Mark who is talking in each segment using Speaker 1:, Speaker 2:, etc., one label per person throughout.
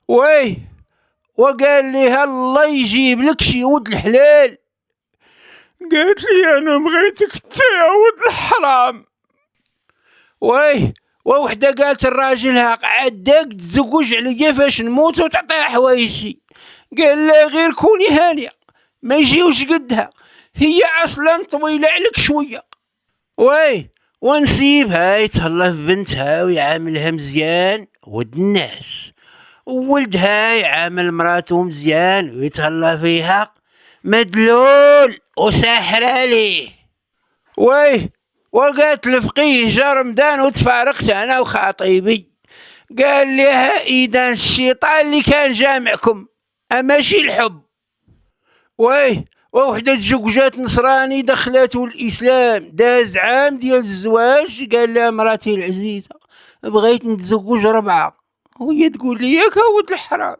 Speaker 1: ويه، وقال لي الله يجيب لك شي ولد الحلال.
Speaker 2: قالت لي انا بغيتك انت يا ولد الحرام.
Speaker 1: ويه، ووحده قالت الراجل عداك تزوج عليا فاش نموت وتعطيها حوايجي. قال لها غير كوني هانيه، ما يجيوش قدها، هي اصلا طويله عليك شويه. ويه، ونسيبها يتهلا في بنتها ويعاملها مزيان ود الناس، وولدها يعامل مراتو مزيان ويتهلا فيها، مدلول وساحر عليه. ويه، وقالت الفقيه جا رمضان وتفارقت انا وخطيبي. قال لها اذا الشيطان اللي كان جامعكم اماشي الحب. ويه، ووحده تزوجات نصراني دخلته الاسلام، داز عام ديال الزواج، قال لها مراتي العزيزه بغيت نتزوج 4، وهي تقول لي ياك ولد الحرام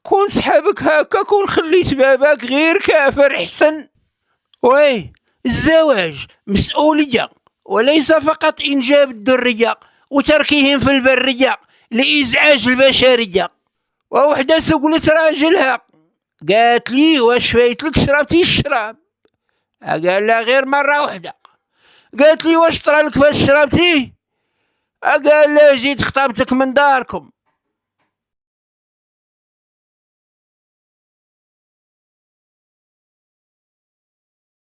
Speaker 1: كون صحابك هكا، كون خليت باباك غير كافر احسن. ويه، الزواج مسؤوليه وليس فقط انجاب الذريه وتركهم في البريه لازعاج البشريه. ووحده سولت راجلها، قالت لي واش فايتلك شربتي الشراب؟ قال لها غير مره واحده. قالت لي واش طرالك فاش شربتيه؟ قال لها جيت خطبتك من داركم.